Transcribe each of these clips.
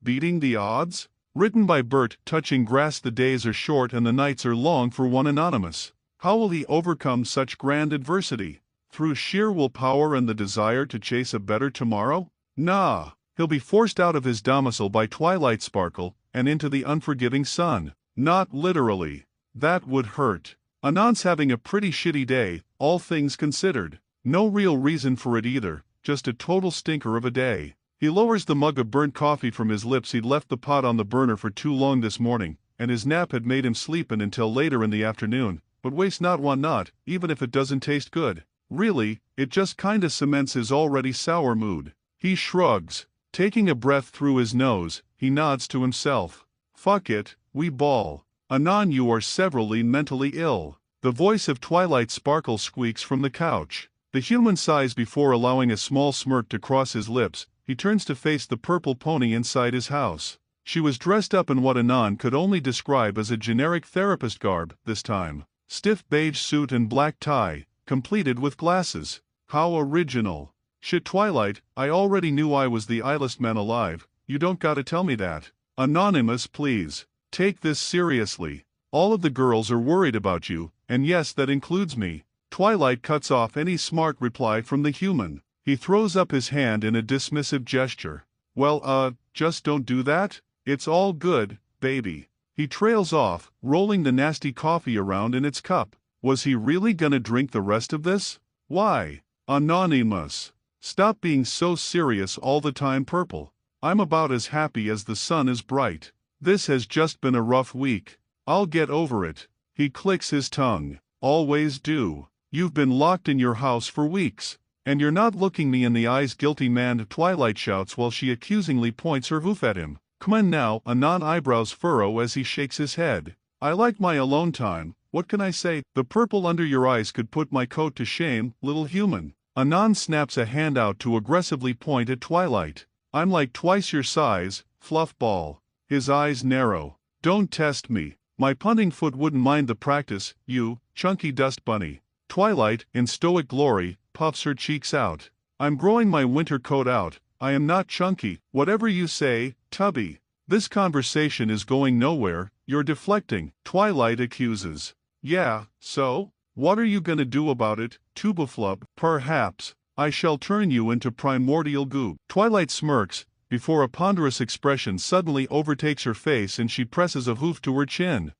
Beating the Odds? Written by Bert. Touching grass. The days are short and the nights are long for one Anonymous. How will he overcome such grand adversity? Through sheer willpower and the desire to chase a better tomorrow? Nah, he'll be forced out of his domicile by twilight sparkle and into the unforgiving sun. Not literally. That would hurt. Anon's having a pretty shitty day, all things considered. No real reason for it either, just a total stinker of a day. He lowers the mug of burnt coffee from his lips. He'd left the pot on the burner for too long this morning, and his nap had made him sleepin' until later in the afternoon, but waste not one nut, even if it doesn't taste good. Really, it just kinda cements his already sour mood. He shrugs. Taking a breath through his nose, he nods to himself. Fuck it, we ball. Anon, you are severely mentally ill. The voice of Twilight Sparkle squeaks from the couch. The human sighs before allowing a small smirk to cross his lips. He turns to face the purple pony inside his house. She was dressed up in what Anon could only describe as a generic therapist garb this time. Stiff beige suit and black tie, completed with glasses. How original. Shit, Twilight, I already knew I was the illest man alive. You don't gotta tell me that. Anonymous, please. Take this seriously. All of the girls are worried about you, and yes, that includes me. Twilight cuts off any smart reply from the human. He throws up his hand in a dismissive gesture. Well, just don't do that. It's all good, baby. He trails off, rolling the nasty coffee around in its cup. Was he really gonna drink the rest of this? Why? Anonymous. Stop being so serious all the time, Purple. I'm about as happy as the sun is bright. This has just been a rough week. I'll get over it. He clicks his tongue. Always do. You've been locked in your house for weeks. And you're not looking me in the eyes, guilty man, Twilight shouts while she accusingly points her hoof at him. Come on now, Anon eyebrows furrow as he shakes his head. I like my alone time, what can I say? The purple under your eyes could put my coat to shame, little human. Anon snaps a hand out to aggressively point at Twilight. I'm like twice your size, fluff ball. His eyes narrow. Don't test me. My punting foot wouldn't mind the practice, you, chunky dust bunny. Twilight, in stoic glory, puffs her cheeks out. I'm growing my winter coat out. I am not chunky, whatever you say, Tubby. This conversation is going nowhere, you're deflecting, Twilight accuses. Yeah, so? What are you gonna do about it, Tubaflub? Perhaps I shall turn you into primordial goo. Twilight smirks, before a ponderous expression suddenly overtakes her face and she presses a hoof to her chin.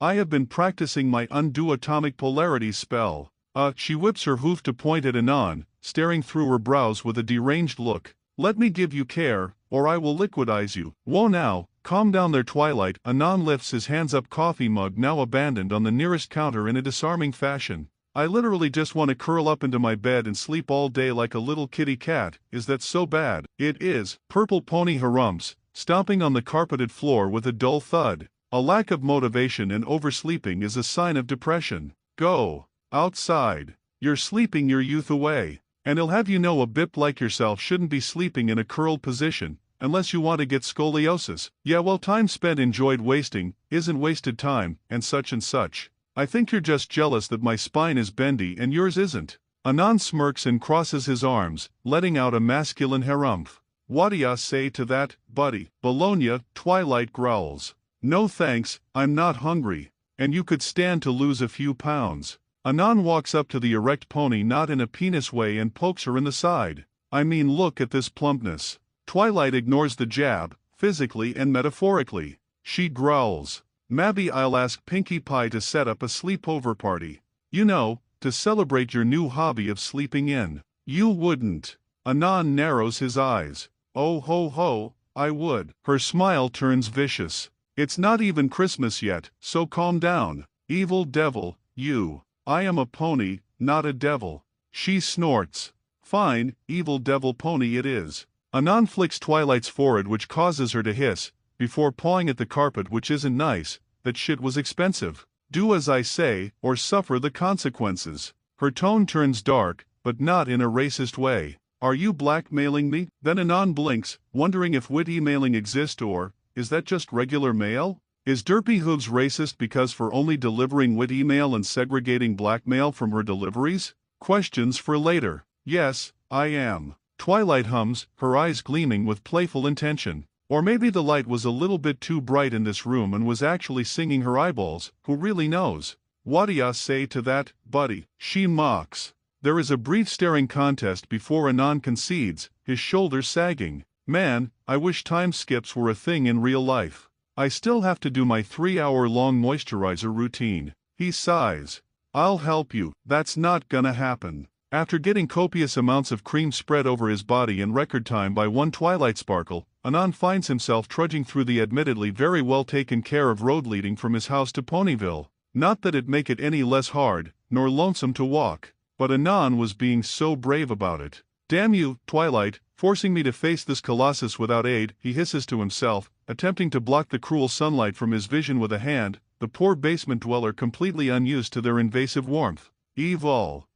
I have been practicing my undo atomic polarity spell. She whips her hoof to point at Anon, staring through her brows with a deranged look. Let me give you care, or I will liquidize you. Whoa now, calm down there, Twilight. Anon lifts his hands up, coffee mug now abandoned on the nearest counter in a disarming fashion. I literally just want to curl up into my bed and sleep all day like a little kitty cat. Is that so bad? It is. Purple pony harumphs, stomping on the carpeted floor with a dull thud. A lack of motivation and oversleeping is a sign of depression. Go outside. You're sleeping your youth away. And he'll have you know a bip like yourself shouldn't be sleeping in a curled position, unless you want to get scoliosis. Yeah, well, time spent enjoyed wasting, isn't wasted time, and such and such. I think you're just jealous that my spine is bendy and yours isn't. Anon smirks and crosses his arms, letting out a masculine harumph. What do ya say to that, buddy? Bologna, Twilight growls. No thanks, I'm not hungry. And you could stand to lose a few pounds. Anon walks up to the erect pony, not in a penis way, and pokes her in the side. I mean, look at this plumpness. Twilight ignores the jab, physically and metaphorically. She growls. Maybe I'll ask Pinkie Pie to set up a sleepover party. You know, to celebrate your new hobby of sleeping in. You wouldn't. Anon narrows his eyes. Oh ho ho, I would. Her smile turns vicious. It's not even Christmas yet, so calm down. Evil devil, you. I am a pony, not a devil. She snorts. Fine, evil devil pony it is. Anon flicks Twilight's forehead, which causes her to hiss, before pawing at the carpet, which isn't nice. That shit was expensive. Do as I say, or suffer the consequences. Her tone turns dark, but not in a racist way. Are you blackmailing me? Then Anon blinks, wondering if wit emailing exists, or is that just regular mail? Is Derpy Hooves racist because for only delivering wit email and segregating blackmail from her deliveries? Questions for later. Yes, I am. Twilight hums, her eyes gleaming with playful intention. Or maybe the light was a little bit too bright in this room and was actually singing her eyeballs, who really knows? What ya say to that, buddy? She mocks. There is a brief staring contest before Anan concedes, his shoulders sagging. Man, I wish time skips were a thing in real life. I still have to do my 3-hour-long moisturizer routine. He sighs. I'll help you, that's not gonna happen. After getting copious amounts of cream spread over his body in record time by one twilight sparkle, Anan finds himself trudging through the admittedly very well taken care of road leading from his house to Ponyville. Not that it make it any less hard, nor lonesome to walk, but Anan was being so brave about it. Damn you, Twilight, forcing me to face this colossus without aid, he hisses to himself, attempting to block the cruel sunlight from his vision with a hand, the poor basement dweller completely unused to their invasive warmth. Evil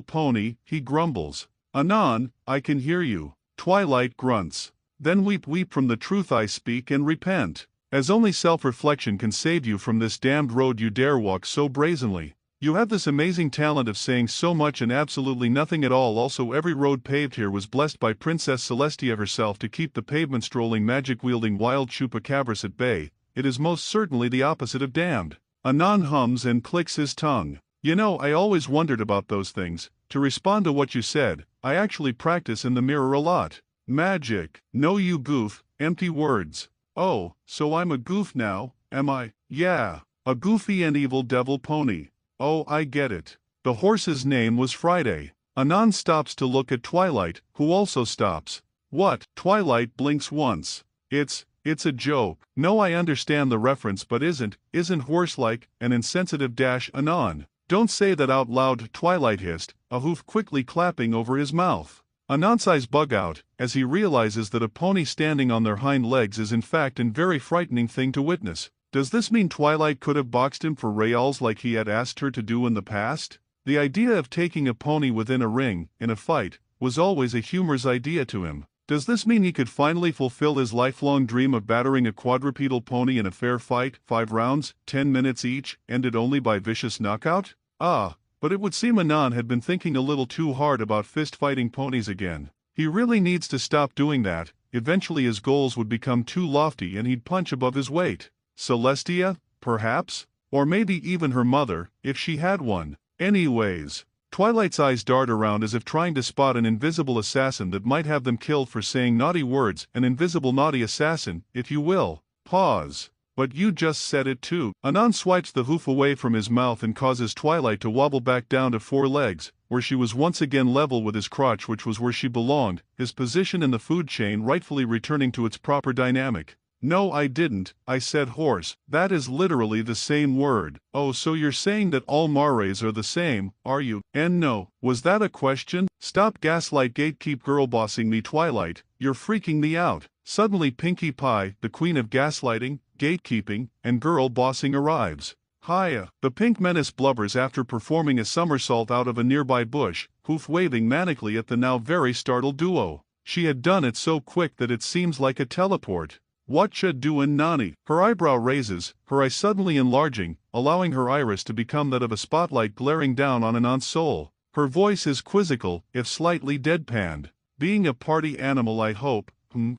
pony, he grumbles. Anan, I can hear you. Twilight grunts. Then weep from the truth I speak and repent. As only self-reflection can save you from this damned road you dare walk so brazenly. You have this amazing talent of saying so much and absolutely nothing at all. Also, every road paved here was blessed by Princess Celestia herself to keep the pavement-strolling magic-wielding wild chupacabras at bay. It is most certainly the opposite of damned. Anan hums and clicks his tongue. You know, I always wondered about those things. To respond to what you said, I actually practice in the mirror a lot. Magic. No, you goof, empty words. Oh, so I'm a goof now, am I? Yeah, a goofy and evil devil pony. Oh, I get it. The horse's name was Friday. Anan stops to look at Twilight, who also stops. What? Twilight blinks once. It's a joke. No, I understand the reference, but isn't horse-like, an insensitive dash Anan. Don't say that out loud, Twilight hissed, a hoof quickly clapping over his mouth. Anan's eyes bug out, as he realizes that a pony standing on their hind legs is in fact a very frightening thing to witness. Does this mean Twilight could have boxed him for reals like he had asked her to do in the past? The idea of taking a pony within a ring, in a fight, was always a humorous idea to him. Does this mean he could finally fulfill his lifelong dream of battering a quadrupedal pony in a fair fight, 5 rounds, 10 minutes each, ended only by vicious knockout? But it would seem Anan had been thinking a little too hard about fist-fighting ponies again. He really needs to stop doing that. Eventually his goals would become too lofty and he'd punch above his weight. Celestia, perhaps? Or maybe even her mother, if she had one. Anyways, Twilight's eyes dart around as if trying to spot an invisible assassin that might have them killed for saying naughty words, an invisible naughty assassin, if you will. Pause. But you just said it too. Anan swipes the hoof away from his mouth and causes Twilight to wobble back down to 4 legs, where she was once again level with his crotch, which was where she belonged, his position in the food chain rightfully returning to its proper dynamic. No, I didn't, I said horse. That is literally the same word. Oh, so you're saying that all mares are the same, are you? And no, was that a question? Stop gaslight gatekeep girl bossing me, Twilight, you're freaking me out. Suddenly Pinkie Pie, the queen of gaslighting, gatekeeping, and girl bossing arrives. Hiya! The pink menace blubbers after performing a somersault out of a nearby bush, hoof waving manically at the now very startled duo. She had done it so quick that it seems like a teleport. Whatcha doin' Nani? Her eyebrow raises, her eye suddenly enlarging, allowing her iris to become that of a spotlight glaring down on Anan's soul. Her voice is quizzical, if slightly deadpanned. Being a party animal, I hope.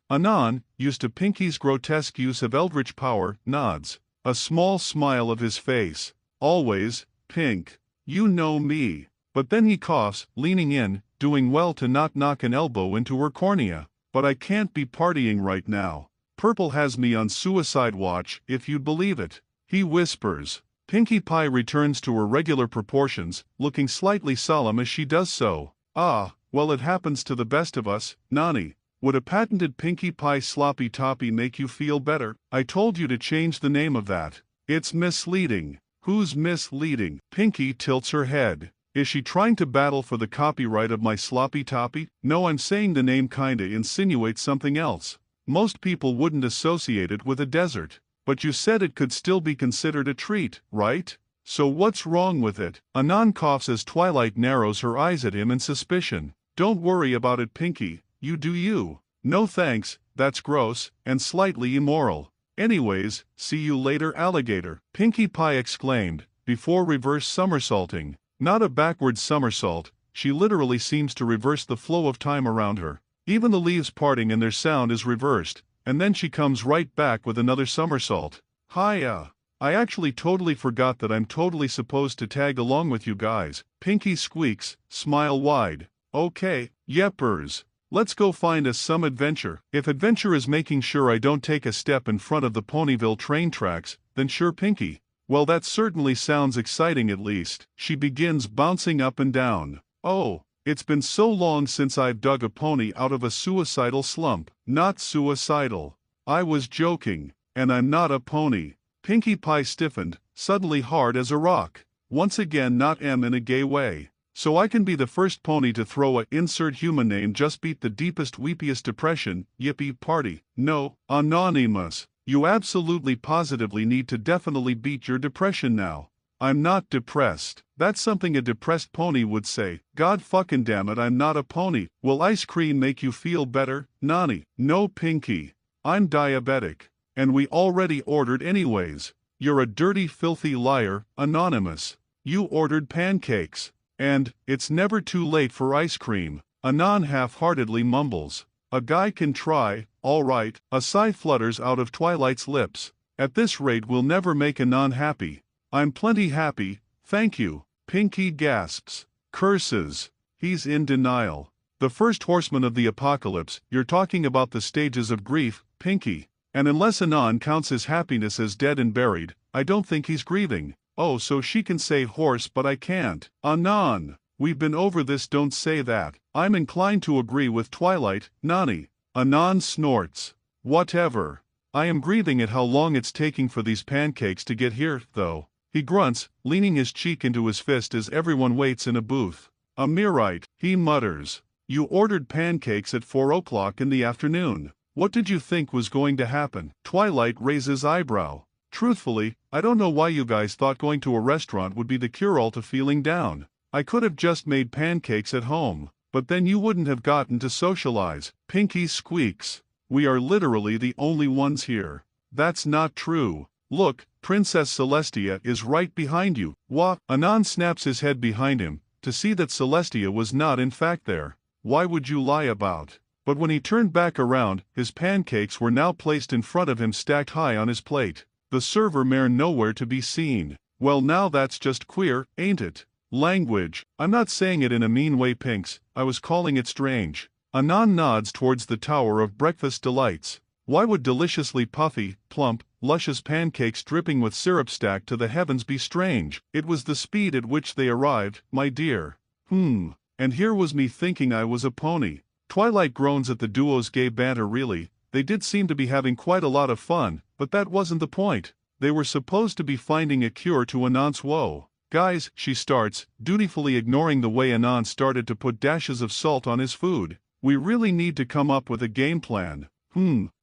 Anan, used to Pinkie's grotesque use of eldritch power, nods. A small smile of his face. Always, Pink. You know me. But then he coughs, leaning in, doing well to not knock an elbow into her cornea. But I can't be partying right now. Purple has me on suicide watch, if you'd believe it. He whispers. Pinkie Pie returns to her regular proportions, looking slightly solemn as she does so. Well, it happens to the best of us, Nani. Would a patented Pinkie Pie sloppy toppy make you feel better? I told you to change the name of that. It's misleading. Who's misleading? Pinkie tilts her head. Is she trying to battle for the copyright of my sloppy toppy? No, I'm saying the name kinda insinuates something else. Most people wouldn't associate it with a desert. But you said it could still be considered a treat, right? So what's wrong with it? Anan coughs as Twilight narrows her eyes at him in suspicion. Don't worry about it, Pinkie. You do you. No thanks, that's gross, and slightly immoral. Anyways, see you later, alligator. Pinkie Pie exclaimed, before reverse somersaulting. Not a backward somersault, she literally seems to reverse the flow of time around her. Even the leaves parting and their sound is reversed, and then she comes right back with another somersault. Hiya. I actually totally forgot that I'm totally supposed to tag along with you guys. Pinky squeaks, smile wide. Okay, yepers. Let's go find us some adventure. If adventure is making sure I don't take a step in front of the Ponyville train tracks, then sure Pinky. Well, that certainly sounds exciting at least. She begins bouncing up and down. Oh, it's been so long since I've dug a pony out of a suicidal slump. Not suicidal. I was joking, and I'm not a pony. Pinkie Pie stiffened, suddenly hard as a rock. Once again not in a gay way. So I can be the first pony to throw a insert human name just beat the deepest weepiest depression, yippee party. No, Anonymous. You absolutely positively need to definitely beat your depression now. I'm not depressed. That's something a depressed pony would say. God fucking damn it, I'm not a pony. Will ice cream make you feel better, Nani? No Pinky. I'm diabetic. And we already ordered anyways. You're a dirty filthy liar, Anonymous. You ordered pancakes. And, it's never too late for ice cream. Anon half-heartedly mumbles. A guy can try, alright. A sigh flutters out of Twilight's lips. At this rate we'll never make Anon happy. I'm plenty happy, thank you. Pinky gasps. Curses. He's in denial. The first horseman of the apocalypse, you're talking about the stages of grief, Pinky. And unless Anon counts his happiness as dead and buried, I don't think he's grieving. Oh, so she can say horse but I can't. Anon, we've been over this, don't say that. I'm inclined to agree with Twilight, Nani. Anon snorts. Whatever. I am grieving at how long it's taking for these pancakes to get here, though. He grunts, leaning his cheek into his fist as everyone waits in a booth. A Mirite, he mutters. You ordered pancakes at 4 o'clock in the afternoon. What did you think was going to happen? Twilight raises eyebrow. Truthfully, I don't know why you guys thought going to a restaurant would be the cure-all to feeling down. I could have just made pancakes at home, but then you wouldn't have gotten to socialize. Pinky squeaks. We are literally the only ones here. That's not true. Look, Princess Celestia is right behind you. What? Anon snaps his head behind him, to see that Celestia was not in fact there. Why would you lie about? But when he turned back around, his pancakes were now placed in front of him stacked high on his plate. The server mare nowhere to be seen. Well, now that's just queer, ain't it? Language. I'm not saying it in a mean way, Pinks, I was calling it strange. Anon nods towards the Tower of Breakfast Delights. Why would deliciously puffy, plump, luscious pancakes dripping with syrup stacked to the heavens be strange? It was the speed at which they arrived, my dear. And here was me thinking I was a pony. Twilight groans at the duo's gay banter. Really, they did seem to be having quite a lot of fun, but that wasn't the point. They were supposed to be finding a cure to Anon's woe. Guys, she starts, dutifully ignoring the way Anon started to put dashes of salt on his food. We really need to come up with a game plan.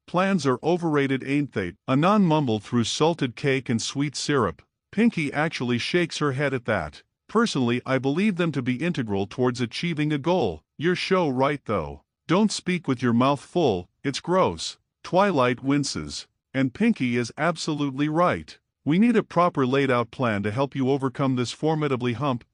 Plans are overrated, ain't they? Anon mumbled through salted cake and sweet syrup. Pinky actually shakes her head at that. Personally, I believe them to be integral towards achieving a goal. Your show right though. Don't speak with your mouth full, it's gross. Twilight winces. And Pinky is absolutely right. We need a proper laid out plan to help you overcome this formidably hump,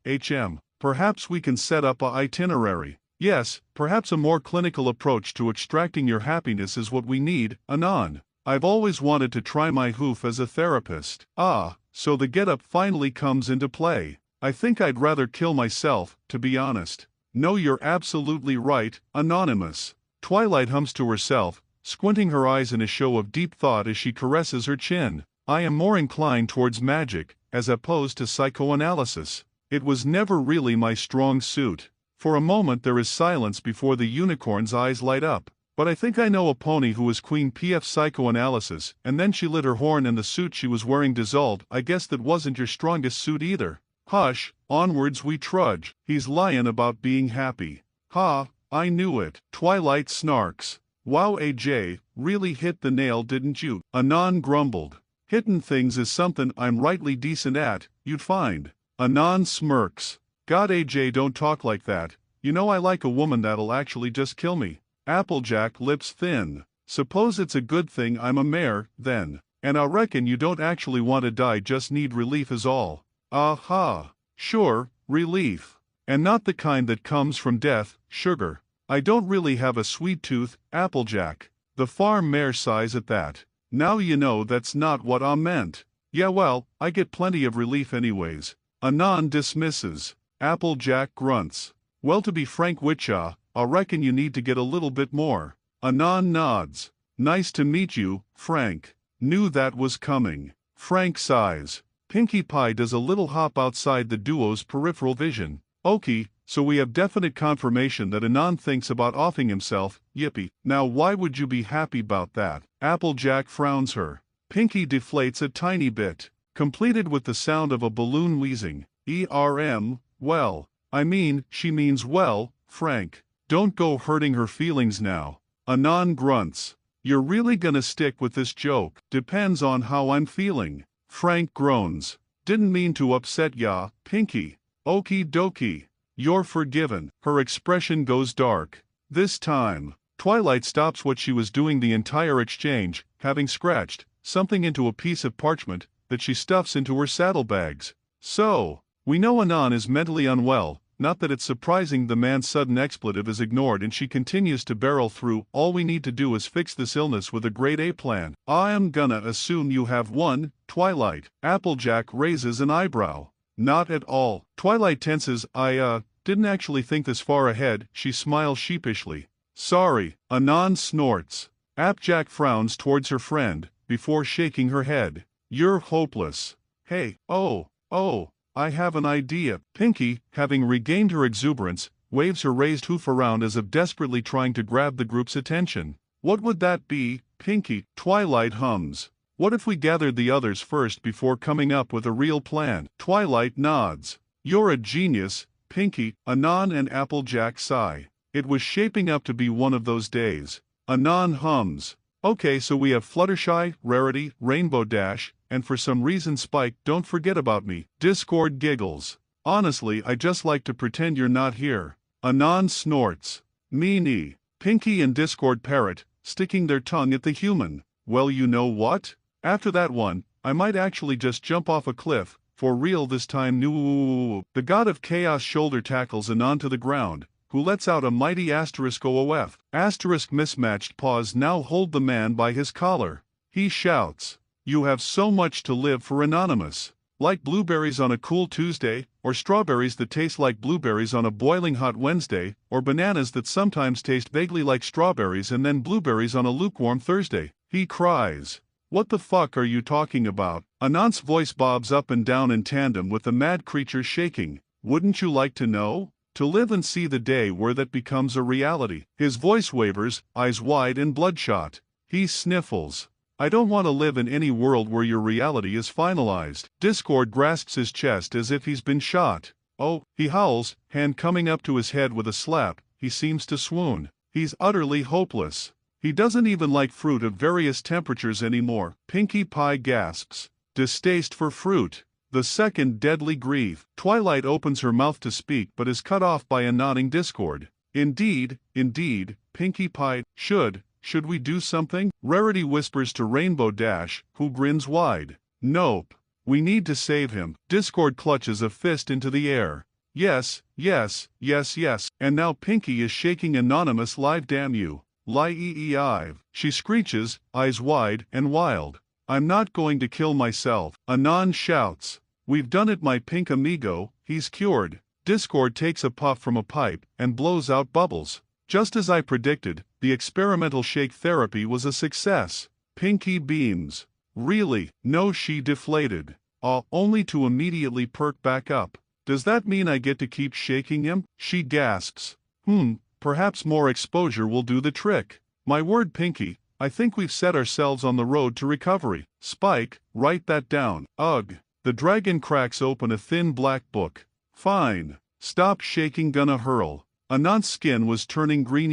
Perhaps we can set up a itinerary. Yes, perhaps a more clinical approach to extracting your happiness is what we need, Anon. I've always wanted to try my hoof as a therapist. So the get-up finally comes into play. I think I'd rather kill myself, to be honest. No, you're absolutely right, Anonymous. Twilight hums to herself, squinting her eyes in a show of deep thought as she caresses her chin. I am more inclined towards magic, as opposed to psychoanalysis. It was never really my strong suit. For a moment there is silence before the unicorn's eyes light up. But I think I know a pony who is Queen PF psychoanalysis, and then she lit her horn and the suit she was wearing dissolved. I guess that wasn't your strongest suit either. Hush, onwards we trudge. He's lying about being happy. Ha, I knew it. Twilight snarks. Wow, AJ, really hit the nail, didn't you? Anon grumbled. Hittin' things is something I'm rightly decent at, you'd find. Anon smirks. God, AJ, don't talk like that. You know I like a woman that'll actually just kill me. Applejack lips thin. Suppose it's a good thing I'm a mare, then. And I reckon you don't actually want to die, just need relief is all. Aha. Sure, relief. And not the kind that comes from death, sugar. I don't really have a sweet tooth, Applejack. The farm mare sighs at that. Now you know that's not what I meant. Yeah well, I get plenty of relief anyways. Anon dismisses. Applejack grunts. Well to be frank witcha, I reckon you need to get a little bit more. Anon nods. Nice to meet you, Frank. Knew that was coming. Frank sighs. Pinkie Pie does a little hop outside the duo's peripheral vision. Okay, so we have definite confirmation that Anon thinks about offing himself, yippee. Now why would you be happy about that? Applejack frowns her. Pinkie deflates a tiny bit, completed with the sound of a balloon wheezing. Well, I mean, she means well, Frank. Don't go hurting her feelings now. Anon grunts. You're really gonna stick with this joke? Depends on how I'm feeling. Frank groans. Didn't mean to upset ya, Pinkie. Okie dokie. You're forgiven. Her expression goes dark. This time, Twilight stops what she was doing the entire exchange, having scratched something into a piece of parchment that she stuffs into her saddlebags. So, we know Anon is mentally unwell, not that it's surprising the man's sudden expletive is ignored and she continues to barrel through. All we need to do is fix this illness with a grade A plan. I am gonna assume you have one, Twilight. Applejack raises an eyebrow. Not at all. Twilight tenses. I didn't actually think this far ahead. She smiles sheepishly. Sorry. Anon snorts. Applejack frowns towards her friend, before shaking her head. You're hopeless. Hey, oh, I have an idea. Pinkie, having regained her exuberance, waves her raised hoof around as if desperately trying to grab the group's attention. What would that be, Pinkie? Twilight hums. What if we gathered the others first before coming up with a real plan? Twilight nods. You're a genius, Pinkie. Anon and Applejack sigh. It was shaping up to be one of those days. Anon hums. Okay, so we have Fluttershy, Rarity, Rainbow Dash, and for some reason Spike. Don't forget about me. Discord giggles. Honestly, I just like to pretend you're not here. Anon snorts. Meanie. Pinkie and Discord parrot, sticking their tongue at the human. Well, you know what? After that one, I might actually just jump off a cliff, for real this time. No. The god of chaos shoulder tackles Anon to the ground, who lets out a mighty asterisk OOF. Asterisk mismatched paws now hold the man by his collar. He shouts. You have so much to live for, Anonymous. Like blueberries on a cool Tuesday, or strawberries that taste like blueberries on a boiling hot Wednesday, or bananas that sometimes taste vaguely like strawberries and then blueberries on a lukewarm Thursday. He cries. What the fuck are you talking about? Anon's voice bobs up and down in tandem with the mad creature shaking. Wouldn't you like to know? To live and see the day where that becomes a reality. His voice wavers, eyes wide and bloodshot. He sniffles. I don't want to live in any world where your reality is finalized. Discord grasps his chest as if he's been shot. Oh, he howls, hand coming up to his head with a slap. He seems to swoon. He's utterly hopeless. He doesn't even like fruit of various temperatures anymore. Pinkie Pie gasps. Distaste for fruit. The second deadly grief. Twilight opens her mouth to speak but is cut off by a nodding Discord. Indeed, Pinkie Pie. Should we do something? Rarity whispers to Rainbow Dash, who grins wide. Nope. We need to save him. Discord clutches a fist into the air. Yes. And now Pinkie is shaking Anonymous live. Damn you. Lie. She screeches, eyes wide and wild. I'm not going to kill myself. Anon shouts. We've done it, my pink amigo. He's cured. Discord takes a puff from a pipe and blows out bubbles. Just as I predicted, the experimental shake therapy was a success. Pinkie beams. Really? No, she deflated. Only to immediately perk back up. Does that mean I get to keep shaking him? She gasps. Perhaps more exposure will do the trick. My word, Pinkie, I think we've set ourselves on the road to recovery. Spike, write that down. Ugh. The dragon cracks open a thin black book. Fine. Stop shaking, gonna hurl. Anon's skin was turning green.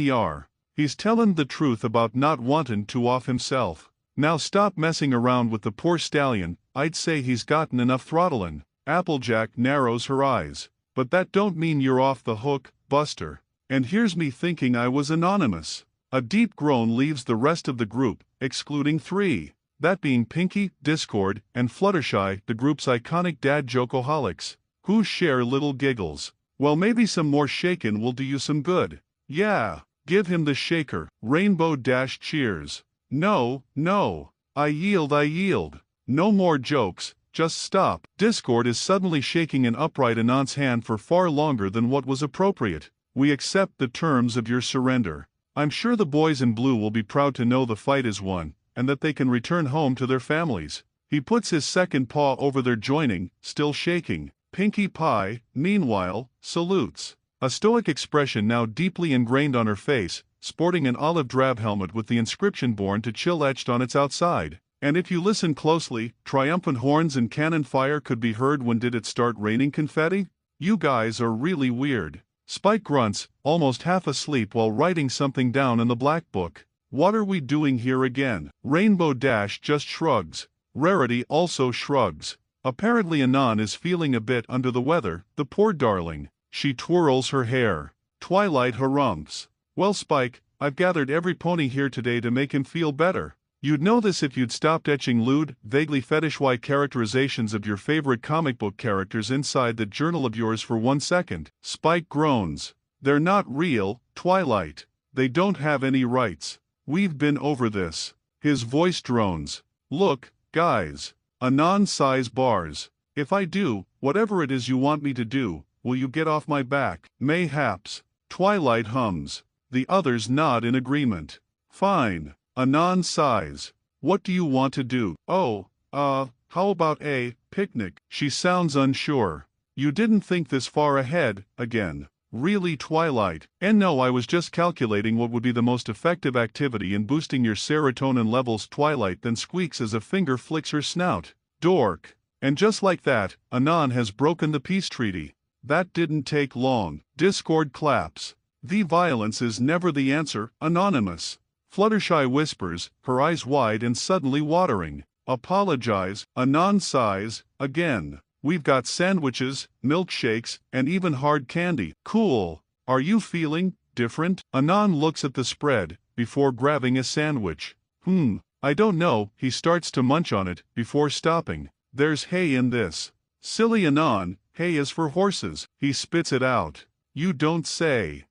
He's tellin' the truth about not wantin' to off himself. Now stop messing around with the poor stallion. I'd say he's gotten enough throttling. Applejack narrows her eyes. But that don't mean you're off the hook, Buster. And here's me thinking I was anonymous. A deep groan leaves the rest of the group, excluding three. That being Pinkie, Discord, and Fluttershy, the group's iconic dad jokeaholics, who share little giggles. Well, maybe some more shakin' will do you some good. Yeah, give him the shaker. Rainbow Dash cheers. No, no. I yield. No more jokes, just stop. Discord is suddenly shaking an upright Anand's hand for far longer than what was appropriate. We accept the terms of your surrender. I'm sure the boys in blue will be proud to know the fight is won, and that they can return home to their families. He puts his second paw over their joining, still shaking. Pinkie Pie, meanwhile, salutes. A stoic expression now deeply ingrained on her face, sporting an olive drab helmet with the inscription "Born to Chill" etched on its outside. And if you listen closely, triumphant horns and cannon fire could be heard. When did it start raining confetti? You guys are really weird. Spike grunts, almost half asleep while writing something down in the black book. What are we doing here again? Rainbow Dash just shrugs. Rarity also shrugs. Apparently Anand is feeling a bit under the weather, the poor darling. She twirls her hair. Twilight harumphs. Well, Spike, I've gathered every pony here today to make him feel better. You'd know this if you'd stopped etching lewd, vaguely fetish-like characterizations of your favorite comic book characters inside that journal of yours for 1 second. Spike groans. They're not real, Twilight. They don't have any rights. We've been over this. His voice drones. Look, guys. Anand sighs bars. If I do, whatever it is you want me to do, will you get off my back? Mayhaps. Twilight hums. The others nod in agreement. Fine. Anand sighs. What do you want to do? Oh, how about a picnic? She sounds unsure. You didn't think this far ahead, again. Really, Twilight? And no, I was just calculating what would be the most effective activity in boosting your serotonin levels. Twilight then squeaks as a finger flicks her snout. Dork. And just like that, Anand has broken the peace treaty. That didn't take long. Discord claps. The violence is never the answer, Anonymous. Fluttershy whispers, her eyes wide and suddenly watering. Apologize. Anand sighs, again. We've got sandwiches, milkshakes, and even hard candy. Cool. Are you feeling different? Anand looks at the spread, before grabbing a sandwich. I don't know. He starts to munch on it, before stopping. There's hay in this. Silly Anand, hay is for horses. He spits it out. You don't say.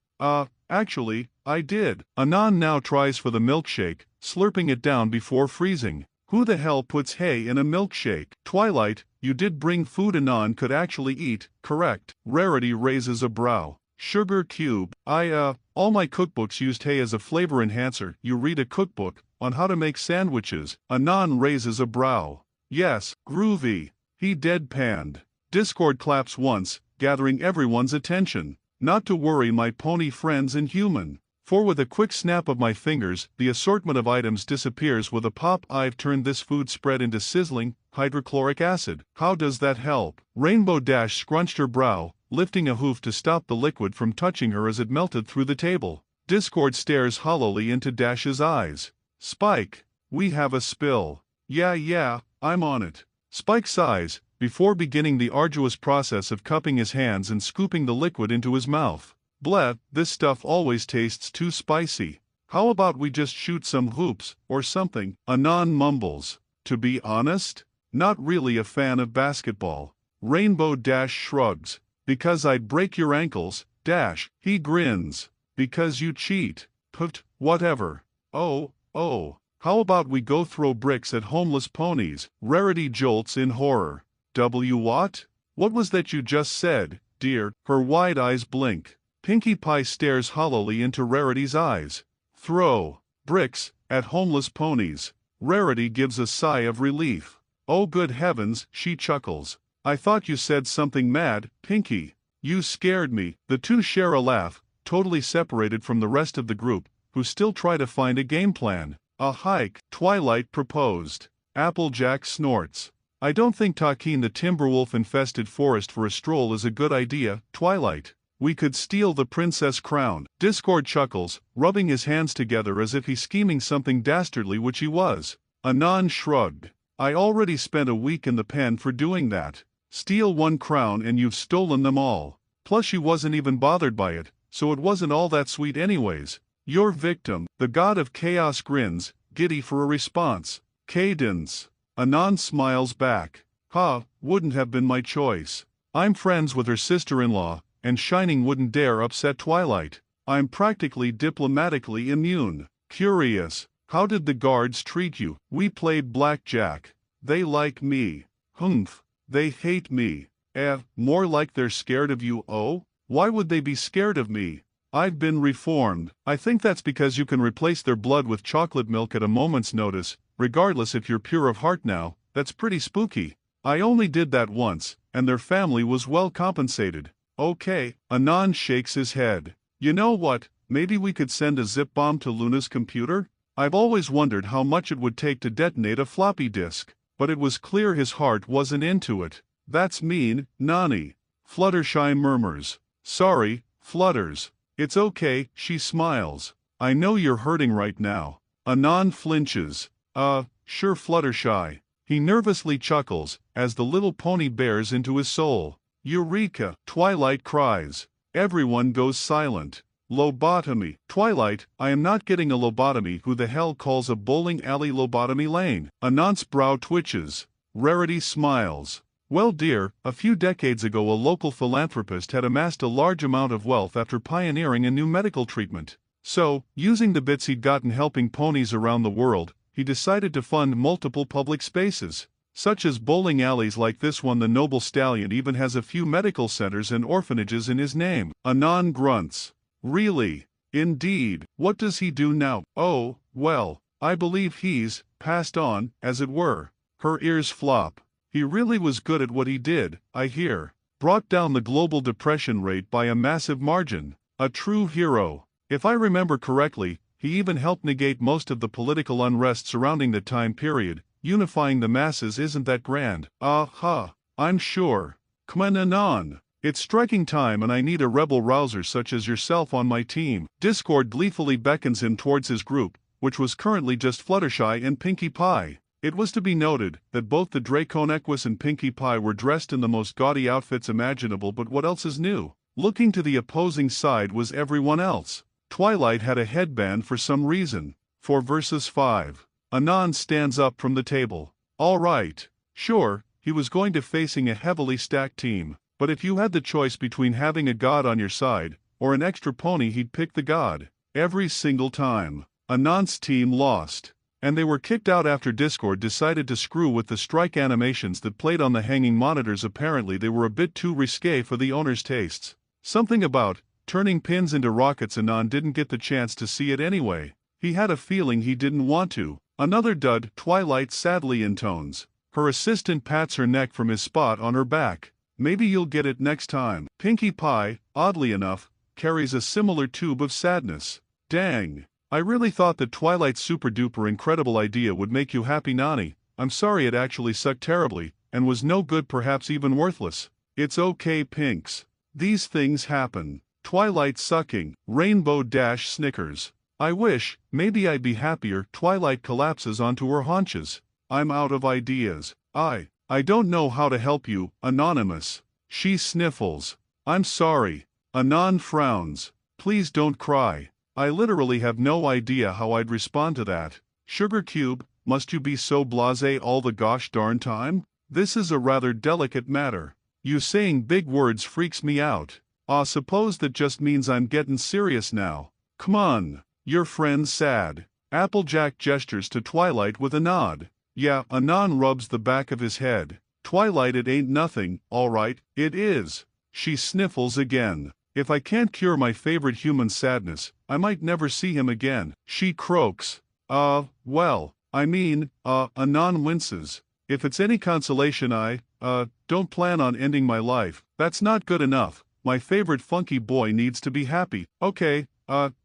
Actually, I did. Anand now tries for the milkshake, slurping it down before freezing. Who the hell puts hay in a milkshake? Twilight, you did bring food Anand could actually eat, correct? Rarity raises a brow. Sugar cube. All my cookbooks used hay as a flavor enhancer. You read a cookbook on how to make sandwiches. Anand raises a brow. Yes, groovy. He deadpanned. Discord claps once, gathering everyone's attention. Not to worry, my pony friends and human. For with a quick snap of my fingers, the assortment of items disappears with a pop. I've turned this food spread into sizzling hydrochloric acid. How does that help? Rainbow Dash scrunched her brow, lifting a hoof to stop the liquid from touching her as it melted through the table. Discord stares hollowly into Dash's eyes. Spike, we have a spill. Yeah, I'm on it. Spike sighs, before beginning the arduous process of cupping his hands and scooping the liquid into his mouth. Bleh, this stuff always tastes too spicy. How about we just shoot some hoops, or something? Anand mumbles. To be honest, not really a fan of basketball. Rainbow Dash shrugs. Because I'd break your ankles, Dash. He grins. Because you cheat. Put, whatever. Oh, how about we go throw bricks at homeless ponies? Rarity jolts in horror. What? What was that you just said, dear? Her wide eyes blink. Pinkie Pie stares hollowly into Rarity's eyes. Throw bricks at homeless ponies. Rarity gives a sigh of relief. Oh good heavens, she chuckles. I thought you said something mad, Pinkie. You scared me. The two share a laugh, totally separated from the rest of the group, who still try to find a game plan. A hike, Twilight proposed. Applejack snorts. I don't think taking the Timberwolf-infested forest for a stroll is a good idea, Twilight. We could steal the princess crown. Discord chuckles, rubbing his hands together as if he's scheming something dastardly, which he was. Anand shrugged. I already spent a week in the pen for doing that. Steal one crown and you've stolen them all. Plus she wasn't even bothered by it, so it wasn't all that sweet anyways. Your victim, the god of chaos, grins, giddy for a response. Cadence. Anand smiles back. Wouldn't have been my choice. I'm friends with her sister-in-law, and Shining wouldn't dare upset Twilight. I'm practically diplomatically immune. Curious. How did the guards treat you? We played blackjack. They like me. Humph. They hate me. More like they're scared of you. Oh? Why would they be scared of me? I've been reformed. I think that's because you can replace their blood with chocolate milk at a moment's notice, regardless if you're pure of heart now. That's pretty spooky. I only did that once, and their family was well compensated. Okay. Anon shakes his head. You know what? Maybe we could send a zip bomb to Luna's computer? I've always wondered how much it would take to detonate a floppy disk, but it was clear his heart wasn't into it. That's mean, Nani. Fluttershy murmurs. Sorry, Flutters. It's okay, she smiles. I know you're hurting right now. Anon flinches. Sure Fluttershy. He nervously chuckles, as the little pony bears into his soul. Eureka! Twilight cries. Everyone goes silent. Lobotomy. Twilight, I am not getting a lobotomy. Who the hell calls a bowling alley lobotomy lane? Anon's brow twitches. Rarity smiles. Well dear, a few decades ago a local philanthropist had amassed a large amount of wealth after pioneering a new medical treatment. So, using the bits he'd gotten helping ponies around the world, he decided to fund multiple public spaces, such as bowling alleys like this one. The noble stallion even has a few medical centers and orphanages in his name. Anon grunts. Really? Indeed. What does he do now? Oh, well, I believe he's passed on, as it were. Her ears flop. He really was good at what he did, I hear. Brought down the global depression rate by a massive margin. A true hero. If I remember correctly, he even helped negate most of the political unrest surrounding the time period. Unifying the masses isn't that grand. I'm sure. Come on, Anon. It's striking time and I need a rebel rouser such as yourself on my team. Discord gleefully beckons him towards his group, which was currently just Fluttershy and Pinkie Pie. It was to be noted that both the Draconequus and Pinkie Pie were dressed in the most gaudy outfits imaginable, but what else is new? Looking to the opposing side was everyone else. Twilight had a headband for some reason. 4 versus 5. Anon stands up from the table. All right. Sure, he was going to facing a heavily stacked team. But if you had the choice between having a god on your side, or an extra pony, he'd pick the god. Every single time. Anon's team lost. And they were kicked out after Discord decided to screw with the strike animations that played on the hanging monitors. Apparently they were a bit too risque for the owner's tastes. Something about turning pins into rockets. Anon didn't get the chance to see it anyway. He had a feeling he didn't want to. Another dud, Twilight sadly intones. Her assistant pats her neck from his spot on her back. Maybe you'll get it next time. Pinkie Pie, oddly enough, carries a similar tube of sadness. Dang. I really thought that Twilight's super-duper incredible idea would make you happy, Nani. I'm sorry it actually sucked terribly, and was no good, perhaps even worthless. It's okay, Pinks. These things happen. Twilight sucking. Rainbow Dash snickers. I wish, maybe I'd be happier. Twilight collapses onto her haunches. I'm out of ideas. I don't know how to help you, Anonymous. She sniffles. I'm sorry. Anon frowns. Please don't cry. I literally have no idea how I'd respond to that. Sugar Cube, must you be so blasé all the gosh darn time? This is a rather delicate matter. You saying big words freaks me out. Suppose that just means I'm getting serious now. Come on. Your friend's sad. Applejack gestures to Twilight with a nod. Yeah, Anon rubs the back of his head. Twilight, it ain't nothing, alright, it is. She sniffles again. If I can't cure my favorite human sadness, I might never see him again. She croaks. Well, I mean, Anon winces. If it's any consolation, I, don't plan on ending my life. That's not good enough. My favorite funky boy needs to be happy. Okay,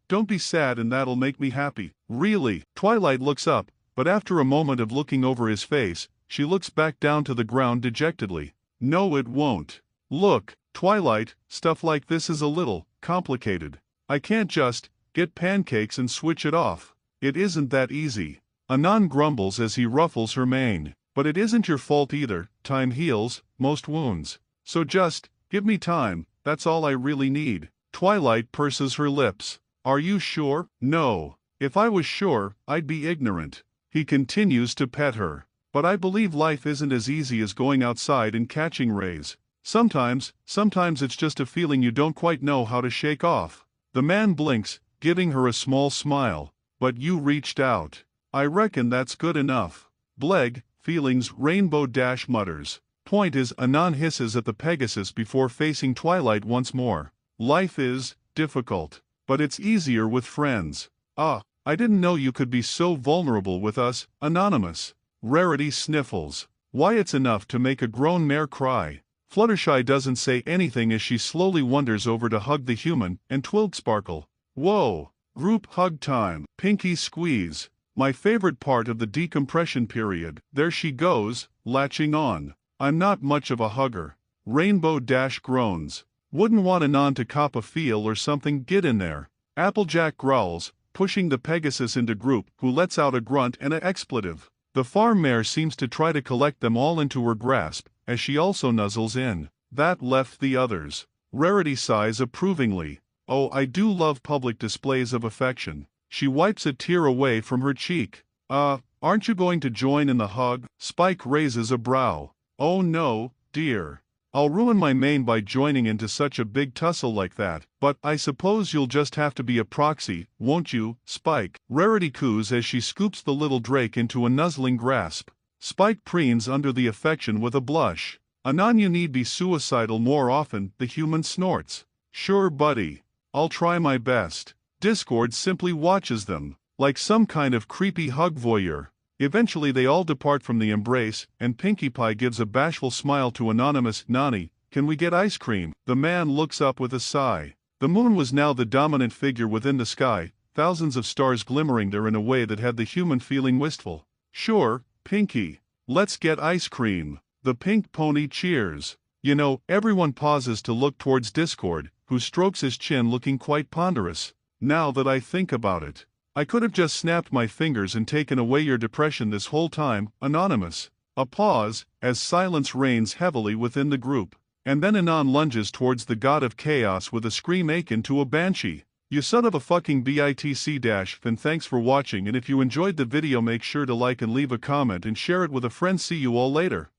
don't be sad and that'll make me happy. Really? Twilight looks up. But after a moment of looking over his face, she looks back down to the ground dejectedly. No, it won't. Look, Twilight, stuff like this is a little complicated. I can't just get pancakes and switch it off. It isn't that easy. Anon grumbles as he ruffles her mane. But it isn't your fault either. Time heals most wounds. So just give me time, that's all I really need. Twilight purses her lips. Are you sure? No. If I was sure, I'd be ignorant. He continues to pet her. But I believe life isn't as easy as going outside and catching rays. Sometimes it's just a feeling you don't quite know how to shake off. The man blinks, giving her a small smile. But you reached out. I reckon that's good enough. Bleg, feelings Rainbow Dash mutters. Point is Anon hisses at the Pegasus before facing Twilight once more. Life is difficult. But it's easier with friends. Ah, I didn't know you could be so vulnerable with us, Anonymous. Rarity sniffles. Why, it's enough to make a grown mare cry. Fluttershy doesn't say anything as she slowly wanders over to hug the human and Twilksparkle. Whoa! Group hug time. Pinky squeeze. My favorite part of the decompression period. There she goes, latching on. I'm not much of a hugger. Rainbow Dash groans. Wouldn't want Anon to cop a feel or something. Get in there. Applejack growls, pushing the Pegasus into group, who lets out a grunt and an expletive. The farm mare seems to try to collect them all into her grasp, as she also nuzzles in. That left the others. Rarity sighs approvingly. Oh, I do love public displays of affection. She wipes a tear away from her cheek. Aren't you going to join in the hug? Spike raises a brow. Oh no, dear. I'll ruin my mane by joining into such a big tussle like that, but I suppose you'll just have to be a proxy, won't you, Spike? Rarity coos as she scoops the little Drake into a nuzzling grasp. Spike preens under the affection with a blush. Anon, you need be suicidal more often, the human snorts. Sure buddy. I'll try my best. Discord simply watches them, like some kind of creepy hug voyeur. Eventually they all depart from the embrace, and Pinkie Pie gives a bashful smile to Anonymous. Nani, can we get ice cream? The man looks up with a sigh. The moon was now the dominant figure within the sky, thousands of stars glimmering there in a way that had the human feeling wistful. Sure, Pinkie. Let's get ice cream. The pink pony cheers. You know, everyone pauses to look towards Discord, who strokes his chin looking quite ponderous. Now that I think about it, I could have just snapped my fingers and taken away your depression this whole time, Anonymous. A pause, as silence reigns heavily within the group. And then Anon lunges towards the god of chaos with a scream akin to a banshee. You son of a fucking bitch. And thanks for watching, and if you enjoyed the video make sure to like and leave a comment and share it with a friend. See you all later.